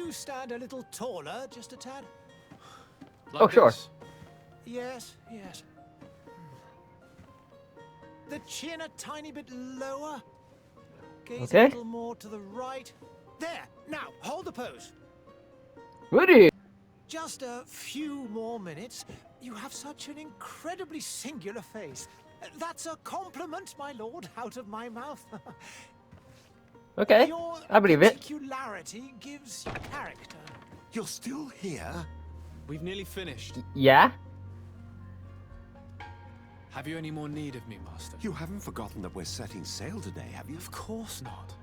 you stand a little taller, just a tad? Like oh, sure. This? Yes, yes. The chin a tiny bit lower. Gaze a little more to the right. There. Now, hold the pose. Woody. Just a few more minutes. You have such an incredibly singular face. That's a compliment, my lord, out of my mouth. Okay, I believe it. Particularity gives you character. You're still here? We've nearly finished. Yeah? Have you any more need of me, Master? You haven't forgotten that we're setting sail today, have you? Of course not.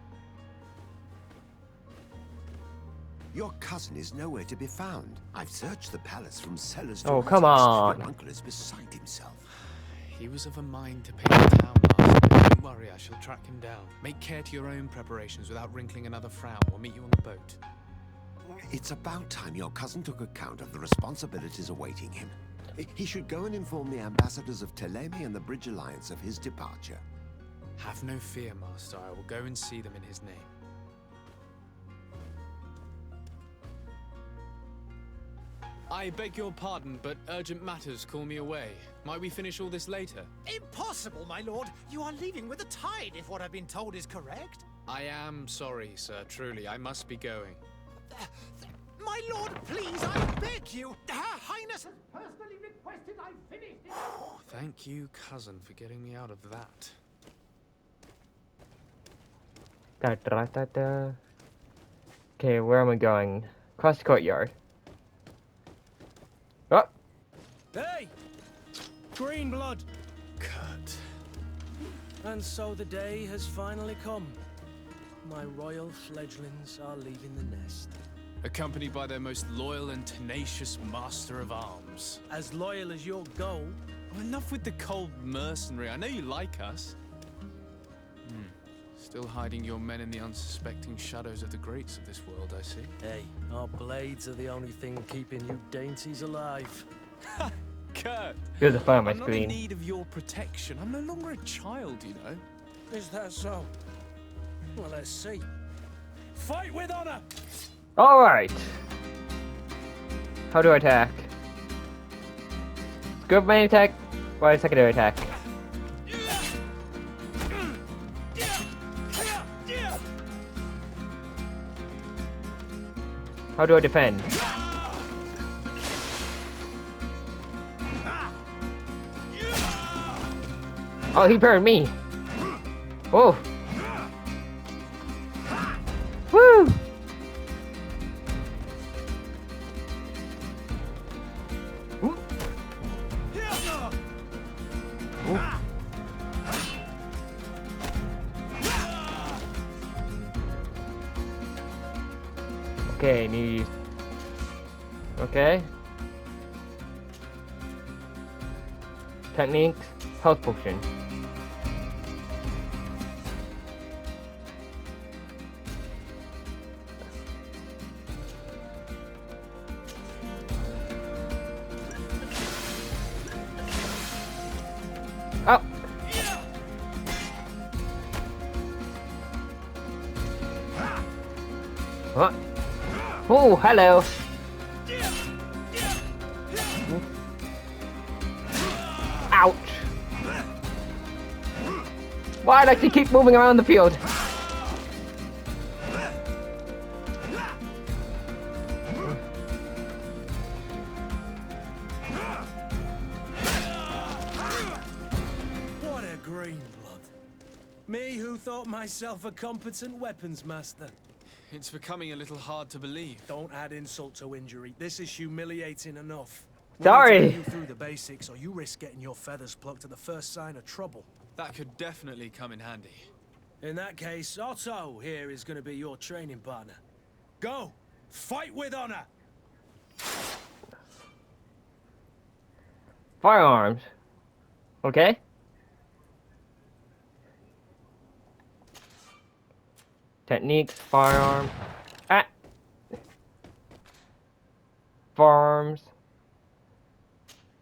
Your cousin is nowhere to be found. I've searched the palace from cellars to come on. Your uncle is beside himself. He was of a mind to pay the town, Master. Don't worry, I shall track him down. Make care to your own preparations without wrinkling another frown. We'll meet you on the boat. It's about time your cousin took account of the responsibilities awaiting him. He should go and inform the ambassadors of Telemi and the Bridge Alliance of his departure. Have no fear, Master. I will go and see them in his name. I beg your pardon, but urgent matters call me away. Might we finish all this later? Impossible, my lord. You are leaving with the tide, if what I've been told is correct. I am sorry, sir. Truly, I must be going. My lord, please, I beg you. Her Highness has personally requested I finish it. Oh, thank you, cousin, for getting me out of that. Okay, where am I going? Across the courtyard. Oh! Hey! Green blood! Kurt. And so the day has finally come. My royal fledglings are leaving the nest. Accompanied by their most loyal and tenacious master of arms. As loyal as your gold. Oh, enough with the cold mercenary. I know you like us. Still hiding your men in the unsuspecting shadows of the greats of this world, I see. Hey, our blades are the only thing keeping you dainties alive. Ha! Kurt! You're the fire on my I'm not screen. in need of your protection. I'm no longer a child, you know. Is that so? Well, let's see. Fight with honor! Alright. How do I attack? Good main attack, why secondary attack? How do I defend? Oh, he burned me! Oh! Woo! Okay, need... Okay. Techniques, health potion. Oh! What? Oh, hello! Ouch! Why does he keep moving around the field? What a green blood. Me who thought myself a competent weapons master. It's becoming a little hard to believe. Don't add insult to injury. This is humiliating enough. Sorry. We need to get you through the basics, or you risk getting your feathers plucked at the first sign of trouble. That could definitely come in handy. In that case, Otto here is going to be your training partner. Go! Fight with honor! Firearms. Okay. Techniques, firearms. Ah! Farms.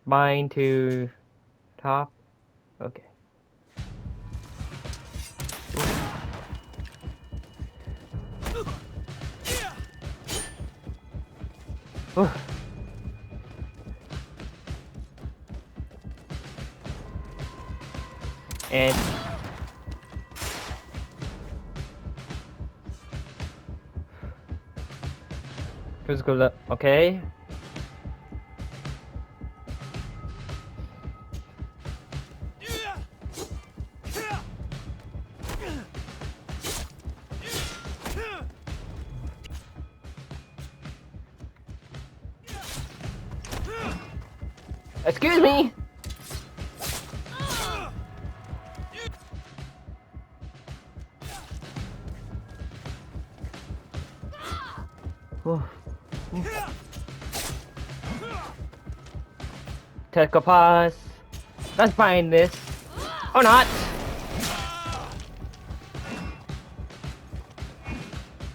Bind to top. Okay. Whew. And physical, okay. Excuse me. Take a pause. Let's find this. Or not.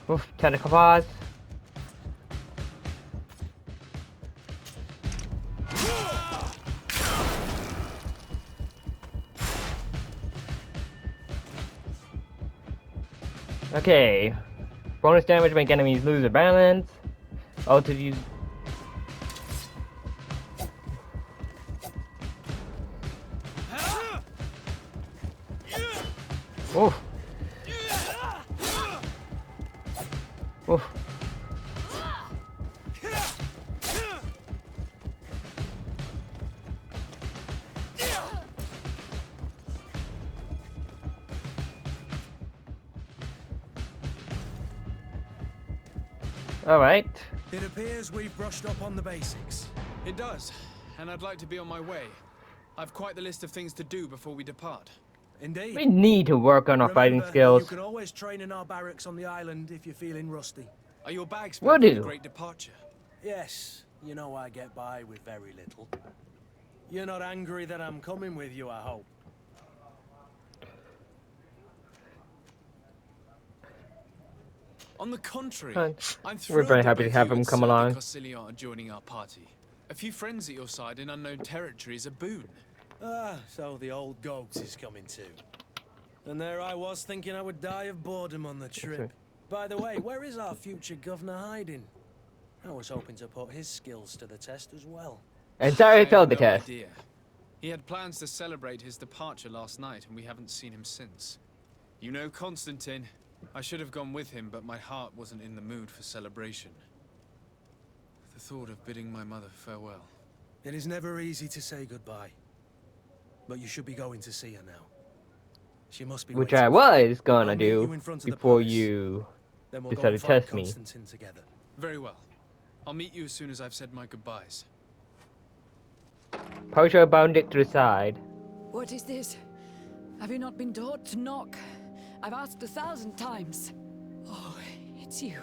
Oof, technical pause. Okay. Bonus damage make enemies lose their balance. Also use. Oof. Oof. All right. It appears we've brushed up on the basics. It does, and I'd like to be on my way. I've quite the list of things to do before we depart. Indeed. We need to work on our fighting skills. You can always train in our barracks on the island if you're feeling rusty. Are your bags Will packed for do. the great departure? Yes, you know I get by with very little. You're not angry that I'm coming with you, I hope. On the contrary, I'm We're thrilled very that happy to both have you him and come Sir de along. Corsilion are joining our party. A few friends at your side in unknown territory is a boon. Ah, so the old goat is coming too. And there I was thinking I would die of boredom on the trip. By the way, where is our future governor hiding? I was hoping to put his skills to the test as well. And sorry I I failed the have no test. idea. He had plans to celebrate his departure last night, and we haven't seen him since. You know Constantine. I should have gone with him, but my heart wasn't in the mood for celebration. The thought of bidding my mother farewell. It is never easy to say goodbye. But you should be going to see her now. She must be Which waiting I for you. was gonna I'll meet you do in front of the before palace. you Then we'll go decided and to find test me. Constantine together. Very well. I'll meet you as soon as I've said my goodbyes. Posho bound it to the side. What is this? Have you not been taught to knock? I've asked 1,000 times. Oh, it's you,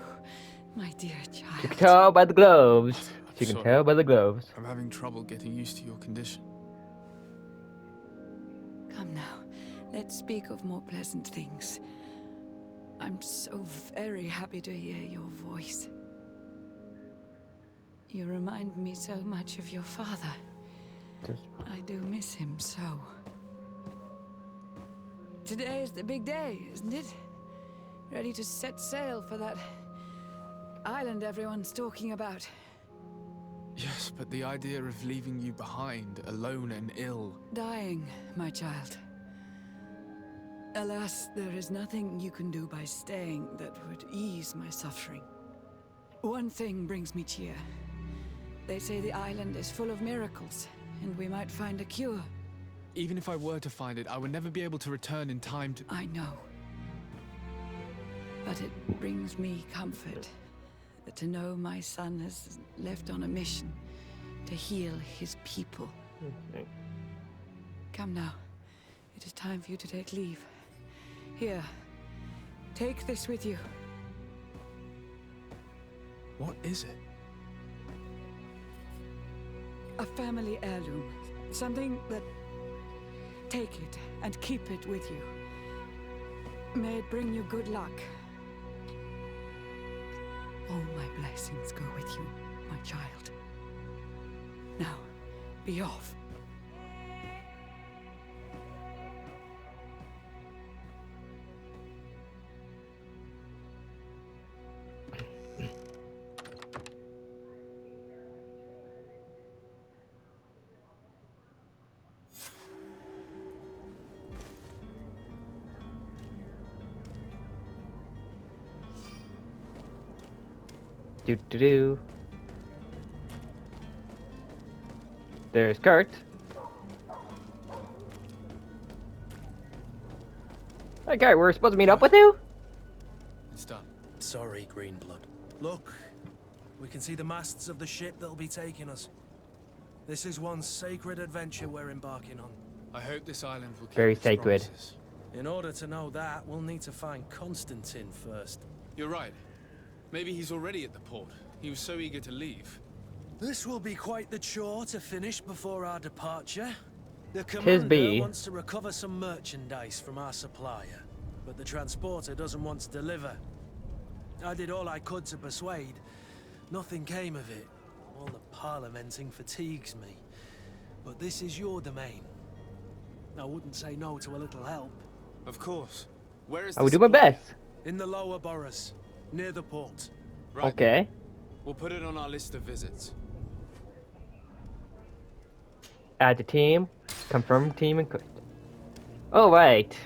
my dear You child. can tell by the gloves. I'm You can sorry. tell by the gloves. I'm having trouble getting used to your condition. Come now, let's speak of more pleasant things. I'm so very happy to hear your voice. You remind me so much of your father. I do miss him so. Today is the big day, isn't it? Ready to set sail for that island everyone's talking about. Yes, but the idea of leaving you behind, alone and ill. Dying, my child. Alas, there is nothing you can do by staying that would ease my suffering. One thing brings me cheer. They say the island is full of miracles, and we might find a cure. Even if I were to find it, I would never be able to return in time to... I know. But it brings me comfort to know my son has left on a mission to heal his people. Come now. It is time for you to take leave. Here, take this with you. What is it? A family heirloom. Something that... Take it and keep it with you. May it bring you good luck. All my blessings go with you, my child. Now, be off. Do do do. There's Kurt. Hey Kurt, we're supposed to meet up with you? It's done. Sorry, Greenblood. Look, we can see the masts of the ship that'll be taking us. This is one sacred adventure we're embarking on. I hope this island will keep Very its sacred. promises. In order to know that, we'll need to find Constantine first. You're right. Maybe he's already at the port. He was so eager to leave. This will be quite the chore to finish before our departure. The be. commander wants to recover some merchandise from our supplier, but the transporter doesn't want to deliver. I did all I could to persuade. Nothing came of it. All the parliamenting fatigues me. But this is your domain. I wouldn't say no to a little help. Of course. Where is I the will do my supply? best. In the lower boroughs, near the port. Right. Okay. We'll put it on our list of visits. Add the team. Confirm team and quit. Oh wait.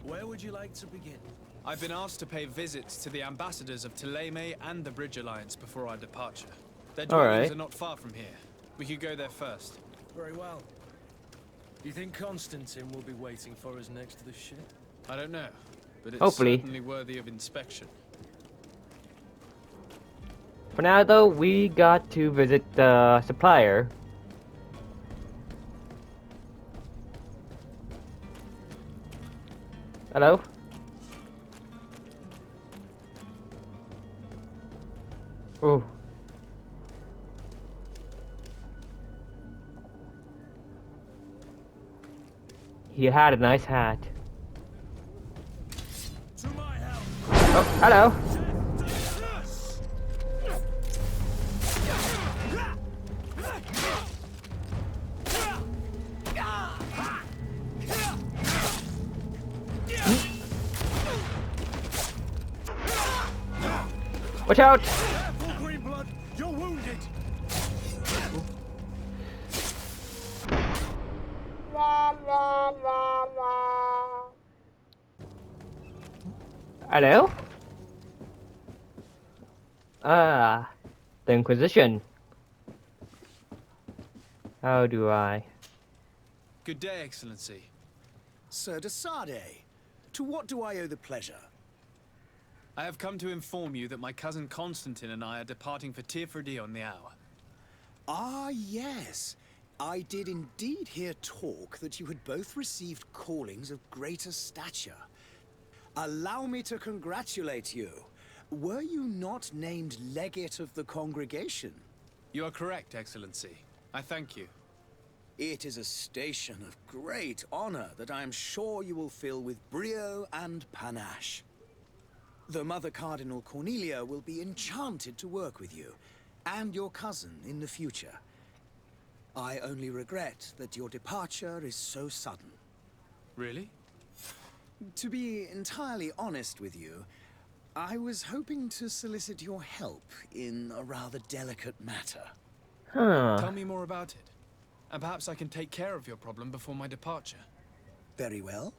Where would you like to begin? I've been asked to pay visits to the ambassadors of Thélème and the Bridge Alliance before our departure. Their All dwellings right. are not far from here. We could go there first. Very well. Do you think Constantine will be waiting for us next to the ship? I don't know, but it's Hopefully. certainly worthy of inspection. For now though, we got to visit the supplier. Hello? Ooh. He had a nice hat. To my help! Oh, hello. Watch out! Careful, Greenblood! You're wounded! Hello? Ah, the Inquisition. How do I? Good day, Excellency. Sir de Sade, to what do I owe the pleasure? I have come to inform you that my cousin Constantine and I are departing for Tirfredi on the hour. Ah, yes. I did indeed hear talk that you had both received callings of greater stature. Allow me to congratulate you. Were you not named legate of the congregation? You are correct, Excellency. I thank you. It is a station of great honor that I am sure you will fill with brio and panache. The Mother Cardinal Cornelia will be enchanted to work with you, and your cousin in the future. I only regret that your departure is so sudden. Really? To be entirely honest with you, I was hoping to solicit your help in a rather delicate matter. Huh. Tell me more about it. And perhaps I can take care of your problem before my departure. Very well.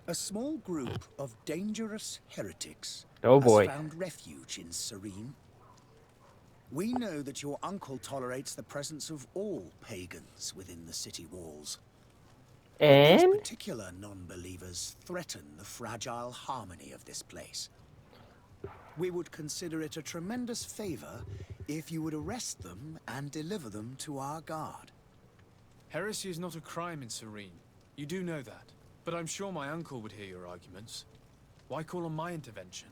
A small group of dangerous heretics Oh boy. has found refuge in Sérèn. We know that your uncle tolerates the presence of all pagans within the city walls. These And particular non-believers threaten the fragile harmony of this place. We would consider it a tremendous favor if you would arrest them and deliver them to our guard. Heresy is not a crime in Sérèn. You do know that. But I'm sure my uncle would hear your arguments. Why call on my intervention?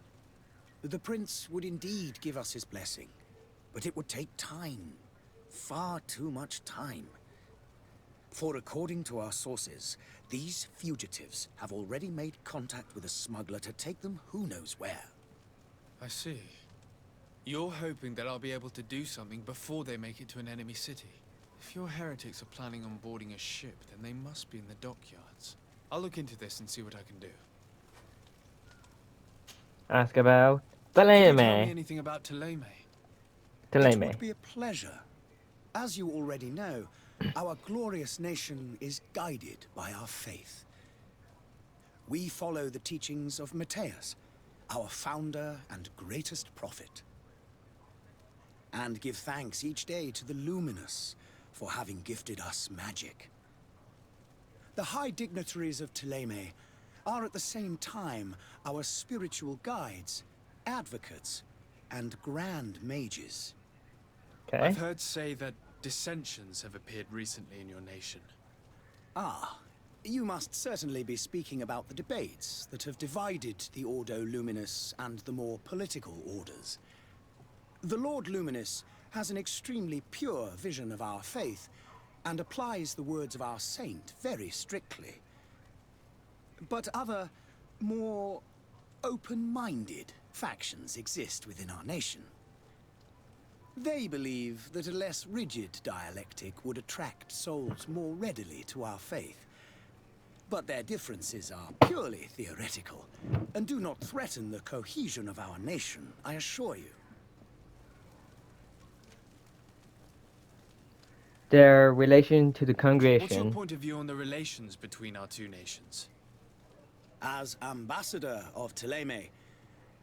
The prince would indeed give us his blessing, but it would take time. Far too much time. For according to our sources, these fugitives have already made contact with a smuggler to take them who knows where. I see. You're hoping that I'll be able to do something before they make it to an enemy city. If your heretics are planning on boarding a ship, then they must be in the dockyards. I'll look into this and see what I can do. ask about Can you tell me Thélème. anything about Thélème? It Thélème. would be a pleasure. As you already know, our glorious nation is guided by our faith. We follow the teachings of Matthias, our founder and greatest prophet. And give thanks each day to the Luminous for having gifted us magic. The high dignitaries of Thélème are at the same time our spiritual guides, advocates, and grand mages. Okay. I've heard say that dissensions have appeared recently in your nation. Ah, you must certainly be speaking about the debates that have divided the Ordo Luminous and the more political orders. The Lord Luminous has an extremely pure vision of our faith and applies the words of our saint very strictly. But other, more open-minded factions exist within our nation. They believe that a less rigid dialectic would attract souls more readily to our faith. But their differences are purely theoretical, and do not threaten the cohesion of our nation, I assure you. Their relation to the What's your congregation. point of view on the relations between our two nations? As ambassador of Thélème,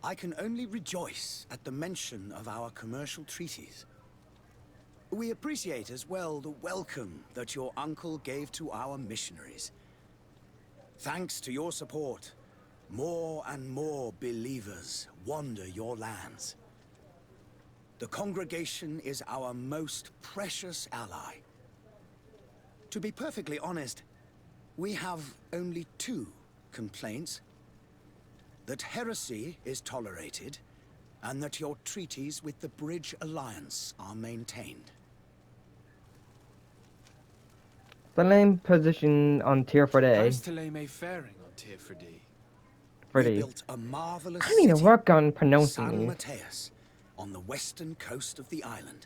I can only rejoice at the mention of our commercial treaties. We appreciate as well the welcome that your uncle gave to our missionaries. Thanks to your support, more and more believers wander your lands. The congregation is our most precious ally. To be perfectly honest, we have only two complaints. That heresy is tolerated, and that your treaties with the Bridge Alliance are maintained. Thélème position on tier for day. How's Thélème faring on Tier for D? For We D. built a marvelous I need to city, work on pronouncing San these. Mateus, on the western coast of the island.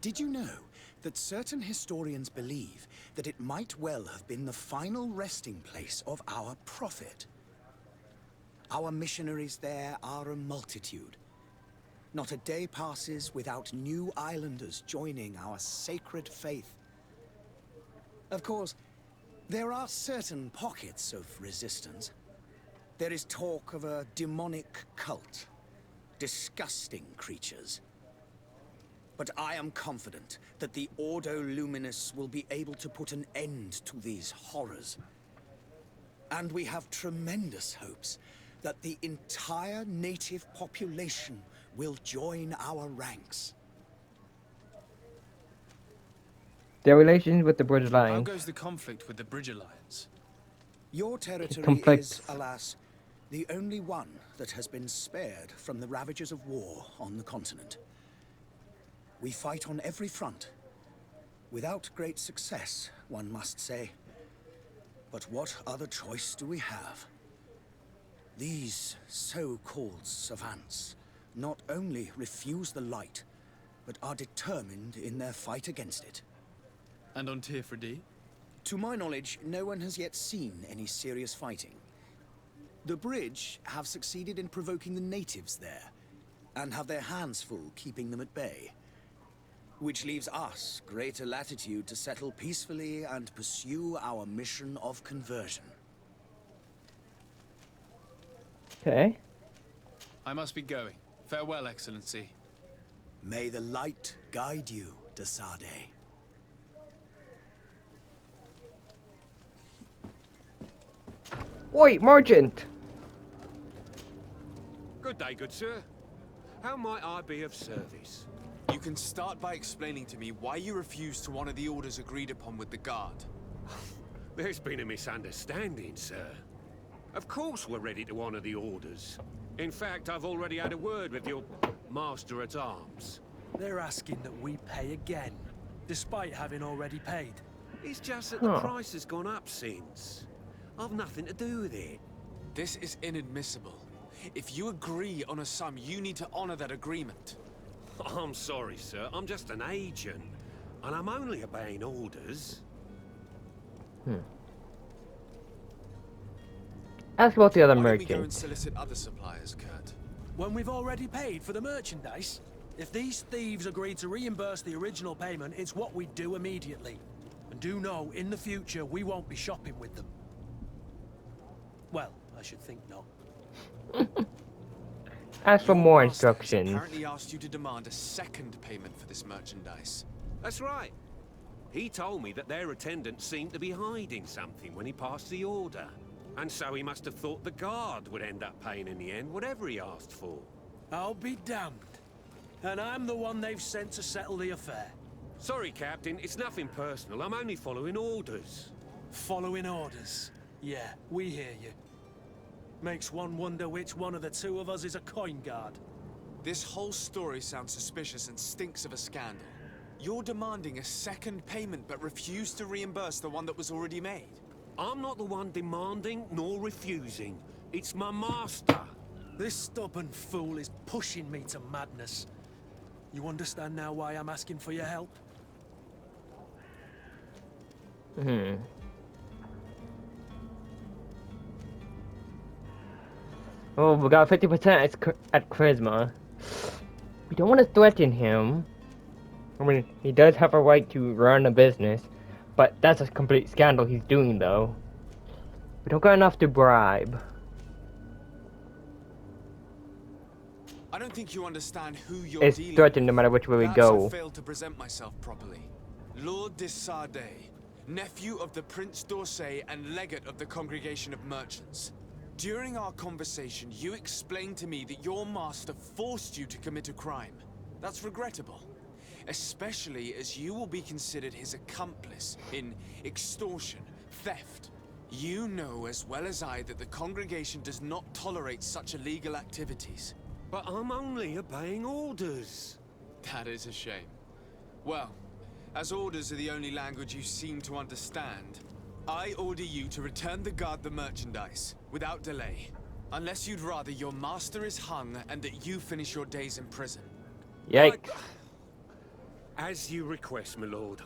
Did you know that certain historians believe that it might well have been the final resting place of our prophet? Our missionaries there are a multitude. Not a day passes without new islanders joining our sacred faith. Of course, there are certain pockets of resistance. There is talk of a demonic cult. Disgusting creatures. But I am confident that the Ordo Luminous will be able to put an end to these horrors. And we have tremendous hopes that the entire native population will join our ranks. Their relations with the Bridge How Alliance. goes the conflict with the Bridge Alliance? Your territory conflicts. is, alas, the only one that has been spared from the ravages of war on the continent. We fight on every front, without great success, one must say. But what other choice do we have? These so-called savants not only refuse the light, but are determined in their fight against it. And on Tier for D? To my knowledge, no one has yet seen any serious fighting. The Bridge have succeeded in provoking the natives there, and have their hands full keeping them at bay. Which leaves us greater latitude to settle peacefully and pursue our mission of conversion. Okay. I must be going. Farewell, Excellency. May the light guide you, Desade. Oi, merchant! Good day, good sir. How might I be of service? You can start by explaining to me why you refused to honor the orders agreed upon with the Guard. There's been a misunderstanding, sir. Of course we're ready to honor the orders. In fact, I've already had a word with your Master-at-Arms. They're asking that we pay again, despite having already paid. It's just that the Huh. price has gone up since. I've nothing to do with it. This is inadmissible. If you agree on a sum, you need to honor that agreement. I'm sorry, sir. I'm just an agent. And I'm only obeying orders. Ask about the other Why don't we go and merchants. solicit other suppliers, Kurt? When we've already paid for the merchandise? If these thieves agreed to reimburse the original payment, it's what we do immediately. And do know, in the future, we won't be shopping with them. Well, I should think not. Ask for Your more master has instructions. apparently asked you to demand a second payment for this merchandise. That's right. He told me that their attendant seemed to be hiding something when he passed the order. And so he must have thought the guard would end up paying in the end whatever he asked for. I'll be damned. And I'm the one they've sent to settle the affair. Sorry, Captain, it's nothing personal. I'm only following orders. Following orders. Yeah, we hear you. Makes one wonder which one of the two of us is a coin guard. This whole story sounds suspicious and stinks of a scandal. You're demanding a second payment but refuse to reimburse the one that was already made. I'm not the one demanding nor refusing. It's my master. This stubborn fool is pushing me to madness. You understand now why I'm asking for your help? Oh, we got 50% at charisma. We don't want to threaten him. I mean, he does have a right to run a business, but that's a complete scandal he's doing, though. We don't got enough to bribe. I don't think you understand who you're It's dealing threatened with. no matter which way we Perhaps go. I failed to present myself properly. Lord de Sardet, nephew of the Prince d'Orsay and legate of the Congregation of Merchants. During our conversation, you explained to me that your master forced you to commit a crime. That's regrettable, especially as you will be considered his accomplice in extortion, theft. You know as well as I that the congregation does not tolerate such illegal activities. But I'm only obeying orders. That is a shame. Well, as orders are the only language you seem to understand, I order you to return the guard the merchandise, without delay. Unless you'd rather your master is hung and that you finish your days in prison. Yikes. As you request, my lord.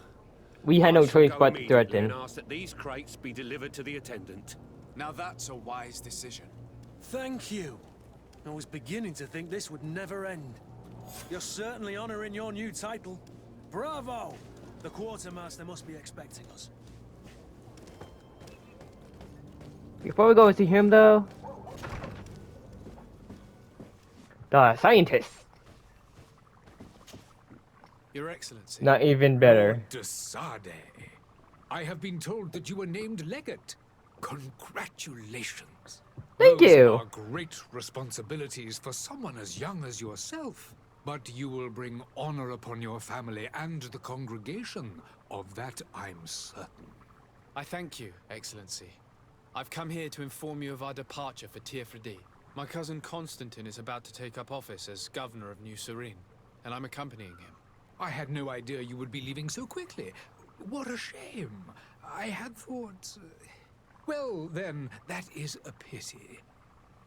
We had no I shall choice go but to immediately threaten. and ask that these crates be delivered to the attendant. Now that's a wise decision. Thank you. I was beginning to think this would never end. You're certainly honoring your new title. Bravo! The quartermaster must be expecting us. Before we go see him, though, the scientist. Your Excellency. Not even better. Lord de Sardet, I have been told that you were named legate. Congratulations. Thank Those you. are great responsibilities for someone as young as yourself. But you will bring honor upon your family and the congregation. Of that I'm certain. I thank you, Excellency. I've come here to inform you of our departure for Tirfredi. My cousin Constantine is about to take up office as governor of New Sérèn, and I'm accompanying him. I had no idea you would be leaving so quickly. What a shame. I had thought... Well, then, that is a pity.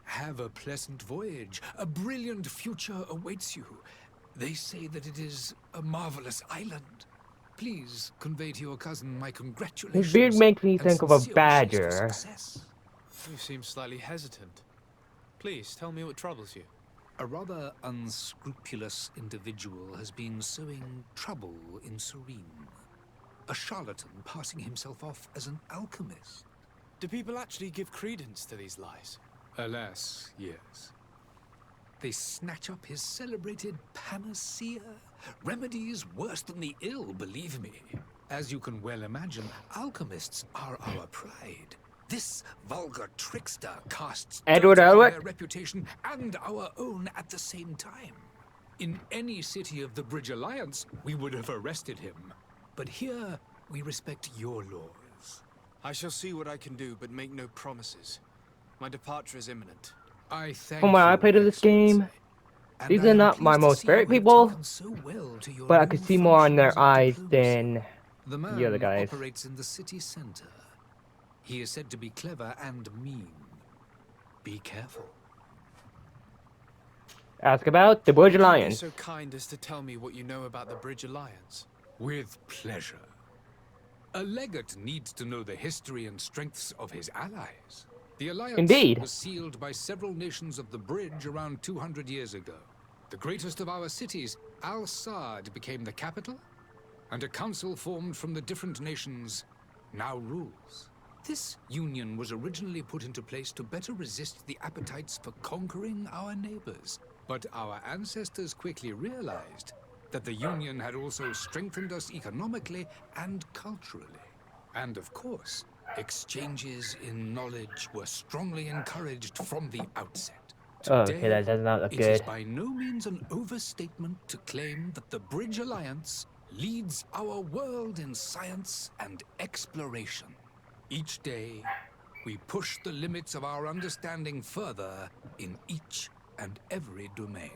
Have a pleasant voyage. A brilliant future awaits you. They say that it is a marvelous island. Please convey to your cousin my congratulations. His beard makes me and think of a sincere wishes for badger. success. You seem slightly hesitant. Please, tell me what troubles you. A rather unscrupulous individual has been sowing trouble in Sérèn. A charlatan passing himself off as an alchemist. Do people actually give credence to these lies? Alas, yes. They snatch up his celebrated panacea. Remedies worse than the ill, believe me. As you can well imagine, alchemists are our pride. This vulgar trickster casts Edward dirt upon Elric? their reputation and our own at the same time. In any city of the Bridge Alliance, we would have arrested him. But here, we respect your laws. I shall see what I can do, but make no promises. My departure is imminent. I thank From what I you, played of this game, and these I are am not my pleased to most see favorite you have people, taken so well to your but I new could see more on their functions of eyes diplomacy. than The man the other guys. operates in the city center. He is said to be clever and mean. Be careful. Ask about the Bridge Would you be Alliance. so kind as to tell me what you know about the Bridge Alliance? With pleasure. A legate needs to know the history and strengths of his allies. The alliance Indeed. was sealed by several nations of the Bridge around 200 years ago. The greatest of our cities, Al-Sad, became the capital, and a council formed from the different nations now rules. This union was originally put into place to better resist the appetites for conquering our neighbors. But our ancestors quickly realized that the union had also strengthened us economically and culturally. And of course, exchanges in knowledge were strongly encouraged from the outset. Okay, that does not look It is good. by no means an overstatement to claim that the Bridge Alliance leads our world in science and exploration. Each day, we push the limits of our understanding further in each and every domain.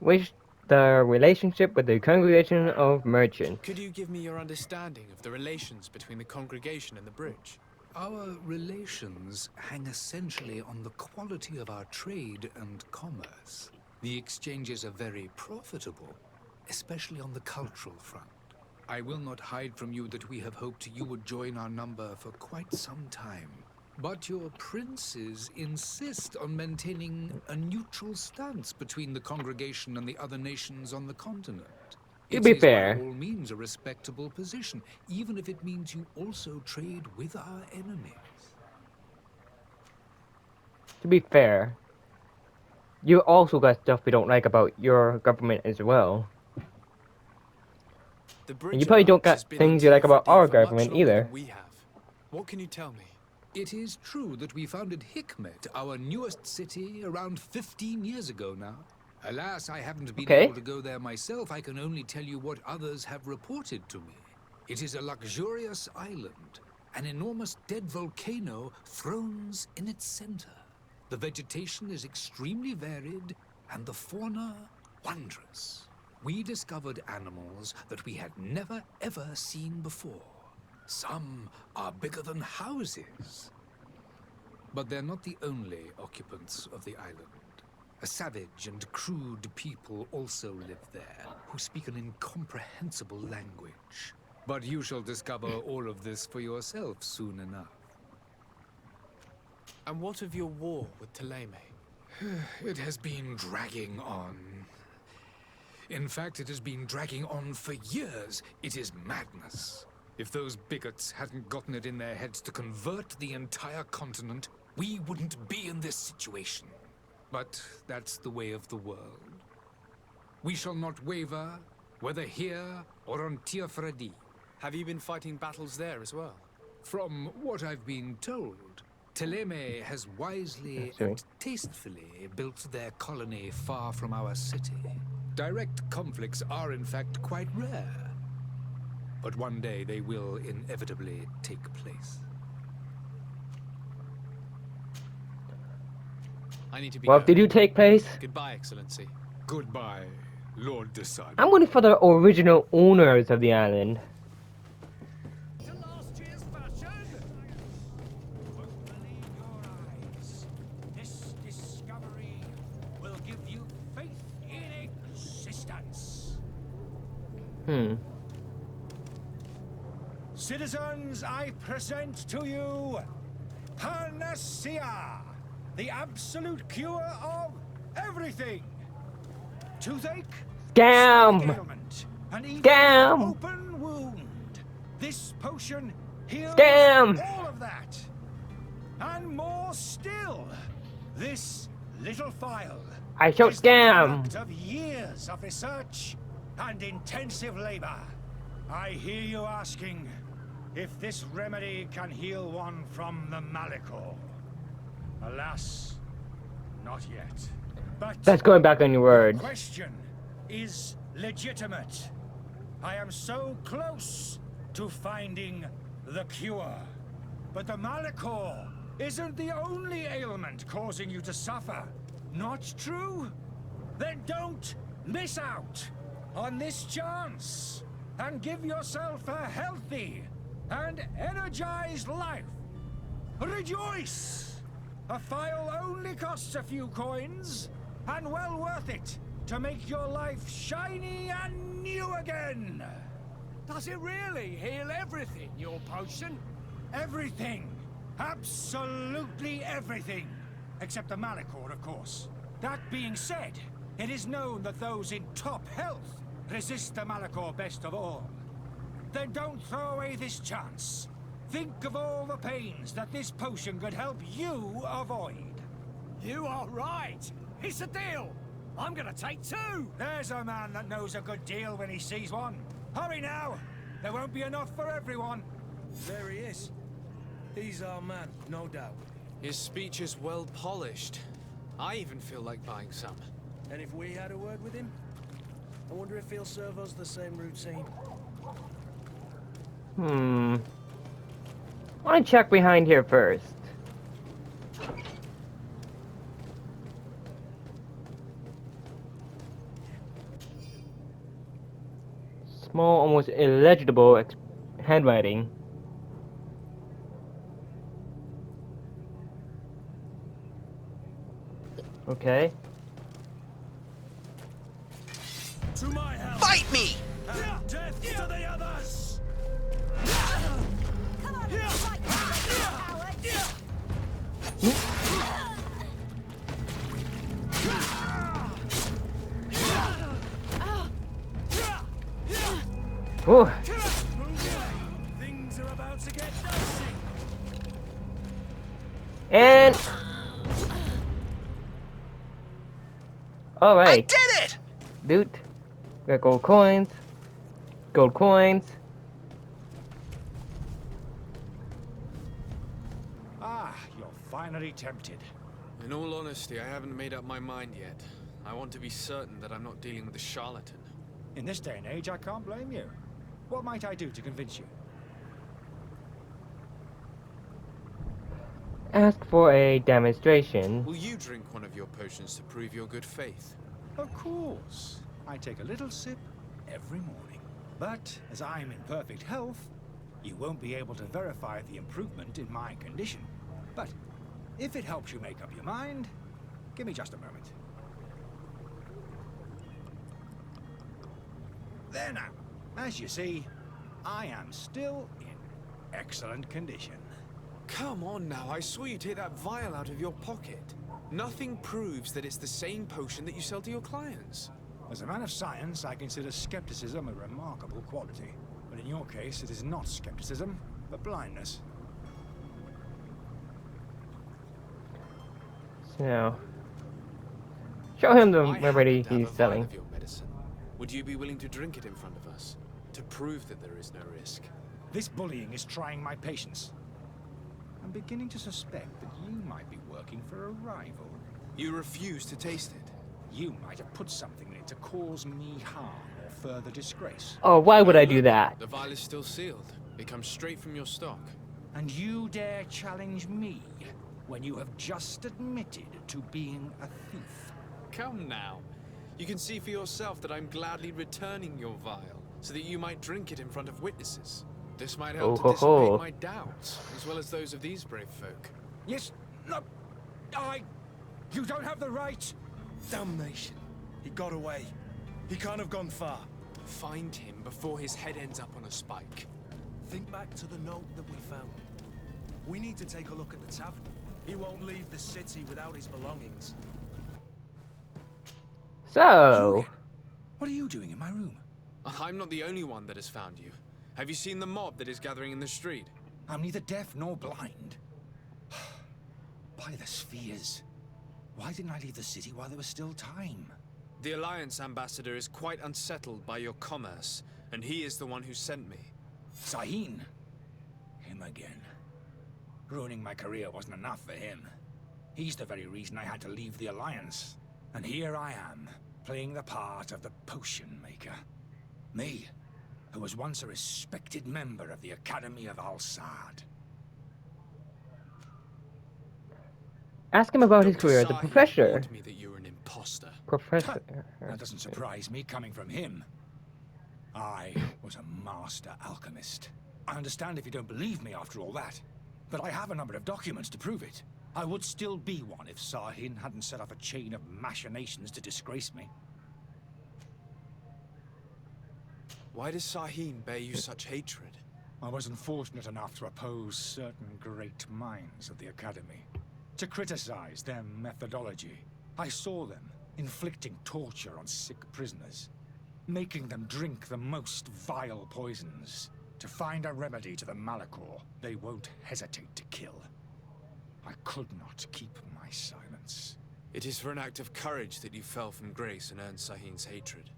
Wish the relationship with the congregation of merchants. Could you give me your understanding of the relations between the congregation and the bridge? Our relations hang essentially on the quality of our trade and commerce. The exchanges are very profitable, especially on the cultural front. I will not hide from you that we have hoped you would join our number for quite some time. But your princes insist on maintaining a neutral stance between the congregation and the other nations on the continent. To be It is fair. by all means a respectable position, even if it means you also trade with our enemies. To be fair, you also got stuff we don't like about your government as well. The bridge And you probably don't Alliance has got been things on you like about TFRD our for much government longer either. than we have. What can you tell me? It is true that we founded Hikmet, our newest city, around 15 years ago now. Alas, I haven't been Okay. able to go there myself. I can only tell you what others have reported to me. It is a luxurious island. An enormous dead volcano thrones in its center. The vegetation is extremely varied, and the fauna wondrous. We discovered animals that we had never ever seen before. Some are bigger than houses. But they're not the only occupants of the island. A savage and crude people also live there, who speak an incomprehensible language. But you shall discover all of this for yourself soon enough. And what of your war with Thélème? It has been dragging on. In fact, it has been dragging on for years. It is madness. If those bigots hadn't gotten it in their heads to convert the entire continent, we wouldn't be in this situation. But that's the way of the world. We shall not waver, whether here or on TFRD. Have you been fighting battles there as well? From what I've been told, Thélème has wisely and tastefully built their colony far from our city. Direct conflicts are in fact quite rare. But one day they will inevitably take place. I need to be Well, going. did you take place? Goodbye, Excellency. Goodbye, Lord Desailly. I'm waiting for the original owners of the island. This discovery will give you faith in existence. Citizens, I present to you Panacea, the absolute cure of everything. Toothache, Scam! stomach ailment, and even Scam! an open wound. This potion heals Scam! all of that. And more still, this little phial I shall is the scam! product of years of research and intensive labor. I hear you asking if this remedy can heal one from the Malachor. Alas, not yet. But That's going back on your the word. question is legitimate. I am so close to finding the cure. But the Malachor isn't the only ailment causing you to suffer. Not true? Then don't miss out on this chance and give yourself a healthy and energized life. Rejoice! A phial only costs a few coins, and well worth it to make your life shiny and new again. Does it really heal everything, your potion? Everything. Absolutely everything. Except the Malachor, of course. That being said, it is known that those in top health resist the Malachor best of all. Then don't throw away this chance. Think of all the pains that this potion could help you avoid. You are right. It's a deal. I'm gonna take 2. There's a man that knows a good deal when he sees one. Hurry now. There won't be enough for everyone. There he is. He's our man, no doubt. His speech is well polished. I even feel like buying some. And if we had a word with him, I wonder if he'll serve us the same routine. I want to check behind here first. Small, almost illegible handwriting. Okay. To my help! Fight me! And death to the others! Come on, fight, cowards! Ooh. Things are about to get dicey. And all right. I did it! Loot. Got gold coins. Gold coins. Ah, you're finally tempted. In all honesty, I haven't made up my mind yet. I want to be certain that I'm not dealing with a charlatan. In this day and age, I can't blame you. What might I do to convince you? Ask for a demonstration. Will you drink one of your potions to prove your good faith? Of course. I take a little sip every morning. But as I'm in perfect health, you won't be able to verify the improvement in my condition. But if it helps you make up your mind, give me just a moment. There now. As you see, I am still in excellent condition. Come on now, I saw you take that vial out of your pocket. Nothing proves that it's the same potion that you sell to your clients. As a man of science, I consider skepticism a remarkable quality. But in your case, it is not skepticism, but blindness. So, show him the I remedy happen to have he's a vial selling. of your medicine. Would you be willing to drink it in front of us? To prove that there is no risk? This bullying is trying my patience. I'm beginning to suspect that you might be working for a rival. You refuse to taste it? You might have put something in it to cause me harm or further disgrace. Oh, why would I do that? The vial is still sealed. It comes straight from your stock. And you dare challenge me when you have just admitted to being a thief. Come now. You can see for yourself that I'm gladly returning your vial, so that you might drink it in front of witnesses. This might help to dissipate my doubts, as well as those of these brave folk. Yes, no, you don't have the right. Damnation. He got away. He can't have gone far. Find him before his head ends up on a spike. Think back to the note that we found. We need to take a look at the tavern. He won't leave the city without his belongings. So, What are you doing in my room? I'm not the only one that has found you. Have you seen the mob that is gathering in the street? I'm neither deaf nor blind. By the spheres. Why didn't I leave the city while there was still time? The Alliance ambassador is quite unsettled by your commerce, and he is the one who sent me. Saheen. Him again. Ruining my career wasn't enough for him. He's the very reason I had to leave the Alliance. And here I am, playing the part of the potion maker. Me, who was once a respected member of the Academy of Al-Sad. ask him about his career as a Saheen professor. warned me that you were an imposter. Professor. That doesn't surprise me coming from him. I was a master alchemist. I understand if you don't believe me after all that, but I have a number of documents to prove it. I would still be one if Saheen hadn't set up a chain of machinations to disgrace me. Why does Saheen bear you such hatred? I was unfortunate enough to oppose certain great minds of the Academy, to criticize their methodology. I saw them inflicting torture on sick prisoners, making them drink the most vile poisons, to find a remedy to the Malachor they won't hesitate to kill. I could not keep my silence. It is for an act of courage that you fell from grace and earned Sahin's hatred.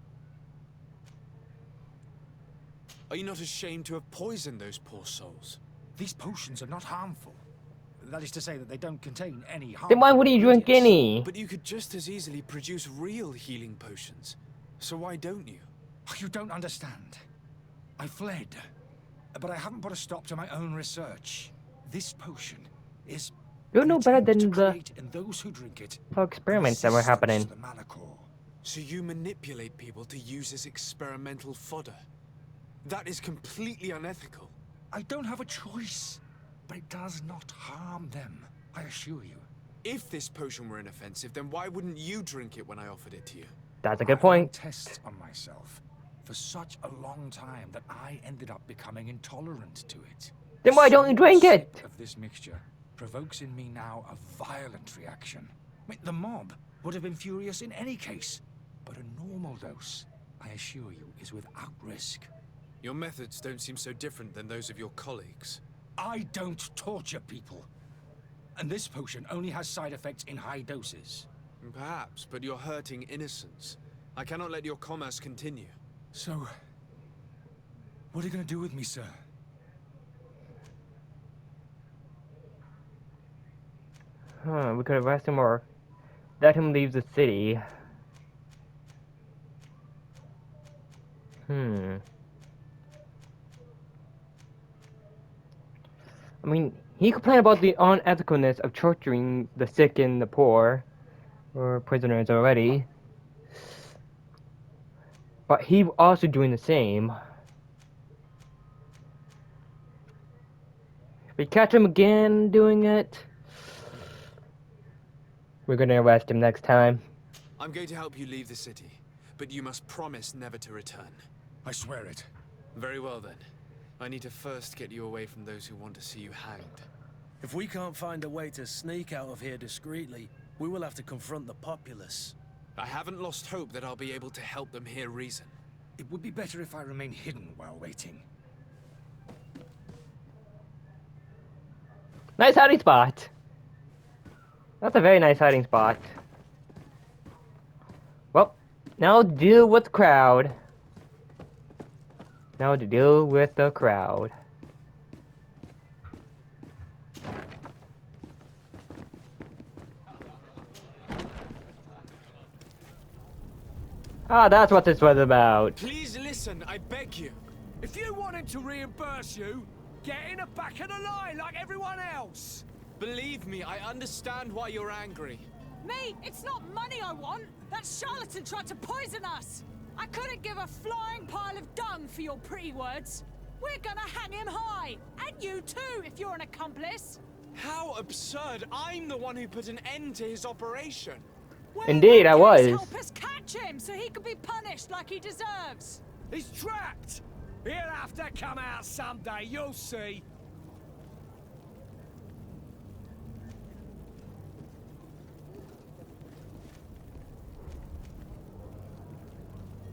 Are you not ashamed to have poisoned those poor souls? These potions are not harmful. That is to say that they don't contain any harm. Then why would he drink any? But you could just as easily produce real healing potions. So why don't you? You don't understand. I fled, but I haven't put a stop to my own research. This potion is You know better than to the create in those who drink it experiments that were happening. the Malachor. So you manipulate people to use as experimental fodder. That is completely unethical. I don't have a choice, but it does not harm them, I assure you. If this potion were inoffensive, then why wouldn't you drink it when I offered it to you? That's a good I point. ran tests on myself for such a long time that I ended up becoming intolerant to it. Then why don't you drink it? The sip of this mixture provokes in me now a violent reaction. I mean, the mob would have been furious in any case, but a normal dose, I assure you, is without risk. Your methods don't seem so different than those of your colleagues. I don't torture people. And this potion only has side effects in high doses. Perhaps, but you're hurting innocents. I cannot let your commerce continue. So, what are you going to do with me, sir? We could arrest him or let him leave the city. I mean, he complained about the unethicalness of torturing the sick and the poor, or prisoners already. But he also doing the same. If we catch him again doing it, we're gonna arrest him next time. I'm going to help you leave the city, but you must promise never to return. I swear it. Very well then. I need to first get you away from those who want to see you hanged. If we can't find a way to sneak out of here discreetly, we will have to confront the populace. I haven't lost hope that I'll be able to help them hear reason. It would be better if I remain hidden while waiting. Nice hiding spot. That's a very nice hiding spot. Well, now deal with the crowd. Now to deal with the crowd. Ah, that's what this was about. Please listen, I beg you. If you want him to reimburse you, get in the back of the line like everyone else. Believe me, I understand why you're angry. Me? It's not money I want. That charlatan tried to poison us. I couldn't give a flying pile of dung for your pretty words. We're gonna hang him high. And you too, if you're an accomplice. How absurd. I'm the one who put an end to his operation. Well, Indeed, I was. Help us catch him so he can be punished like he deserves. He's trapped. He'll have to come out someday, you'll see.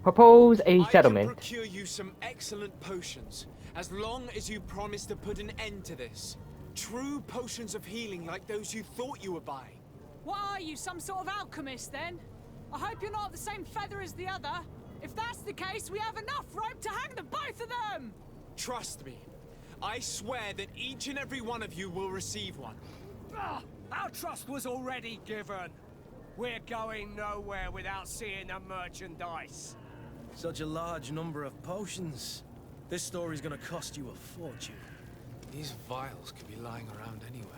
Propose a settlement. I can procure you some excellent potions, as long as you promise to put an end to this. True potions of healing like those you thought you were buying. What are you, some sort of alchemist then? I hope you're not the same feather as the other. If that's the case, we have enough rope to hang the both of them! Trust me. I swear that each and every one of you will receive one. Our trust was already given. We're going nowhere without seeing the merchandise. Such a large number of potions. This story's gonna cost you a fortune. These vials could be lying around anywhere.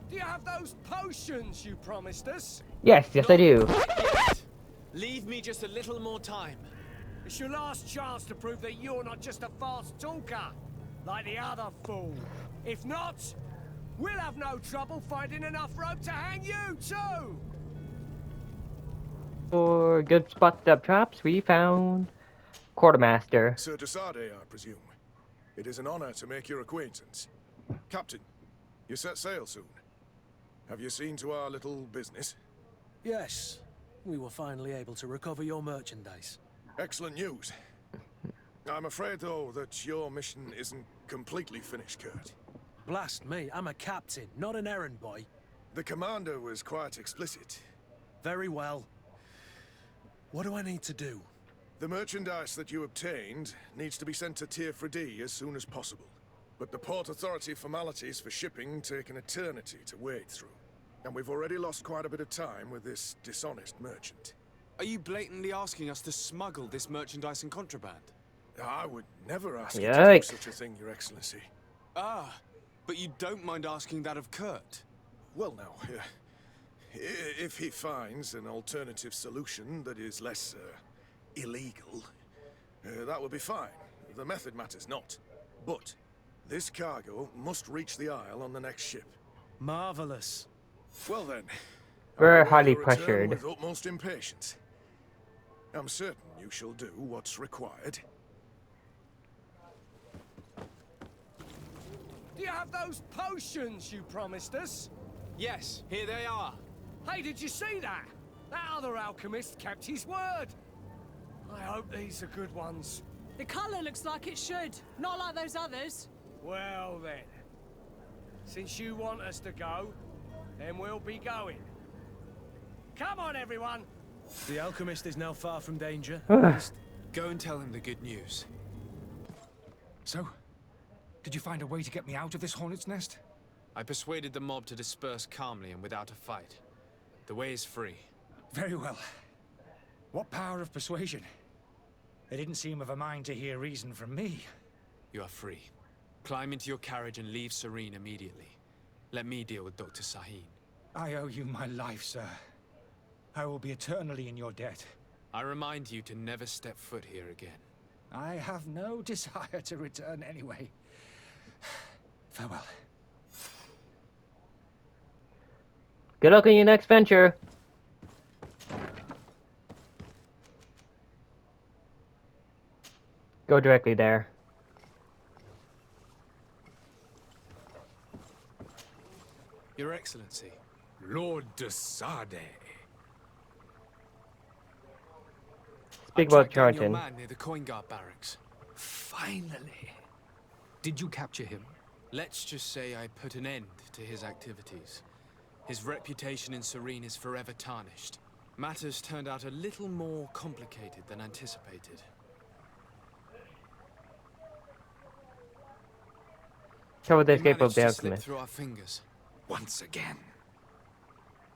Do you have those potions you promised us? Yes, I do. Leave me just a little more time. It's your last chance to prove that you're not just a fast talker, like the other fool. If not, we'll have no trouble finding enough rope to hang you too! For good spot up traps, we found Quartermaster. Sir Desade, I presume. It is an honor to make your acquaintance. Captain, you set sail soon. Have you seen to our little business? Yes, we were finally able to recover your merchandise. Excellent news. I'm afraid, though, that your mission isn't completely finished, Kurt. Blast me, I'm a captain, not an errand boy. The commander was quite explicit. Very well. What do I need to do? The merchandise that you obtained needs to be sent to Tier 3D as soon as possible. But the Port Authority formalities for shipping take an eternity to wade through. And we've already lost quite a bit of time with this dishonest merchant. Are you blatantly asking us to smuggle this merchandise and contraband? I would never ask you to do such a thing, Your Excellency. Ah, but you don't mind asking that of Kurt? Well, now, if he finds an alternative solution that is less illegal, that would be fine. The method matters not. But this cargo must reach the Isle on the next ship. Marvelous. Well then, We're highly I will return pressured. with utmost impatience. I'm certain you shall do what's required. Do you have those potions you promised us? Yes, here they are. Hey, did you see that? That other alchemist kept his word. I hope these are good ones. The colour looks like it should, not like those others. Well then, since you want us to go, then we'll be going. Come on, everyone! The alchemist is now far from danger. Go and tell him the good news. So, did you find a way to get me out of this hornet's nest? I persuaded the mob to disperse calmly and without a fight. The way is free. Very well. What power of persuasion? They didn't seem of a mind to hear reason from me. You are free. Climb into your carriage and leave Sérèn immediately. Let me deal with Dr. Saheen. I owe you my life, sir. I will be eternally in your debt. I remind you to never step foot here again. I have no desire to return anyway. Farewell. Good luck on your next venture. Go directly there. Your Excellency. Lord de Sade. Speak I about tracked down your charging. man near the coin guard barracks. Finally. Did you capture him? Let's just say I put an end to his activities. His reputation in Sérèn is forever tarnished. Matters turned out a little more complicated than anticipated. Cover the We escape of managed the to slip alchemist. through our fingers. Once again.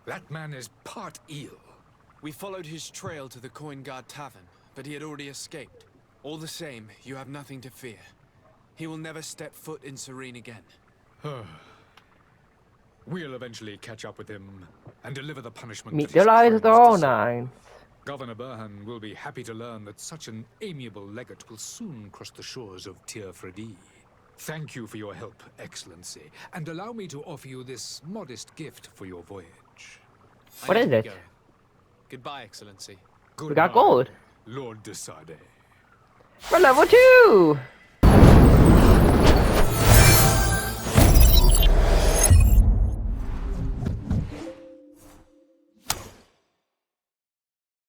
That man is part eel. We followed his trail to the Coin Guard Tavern, but he had already escaped. All the same, you have nothing to fear. He will never step foot in Sérèn again. We'll eventually catch up with him and deliver the punishment Meet that your his eyes crimes with all deserve. nine. Governor Burhan will be happy to learn that such an amiable legate will soon cross the shores of Tier 3D. Thank you for your help, Excellency, and allow me to offer you this modest gift for your voyage. What I is need to it? go. Goodbye, Excellency. We got gold. Lord de Sade. We're level 2!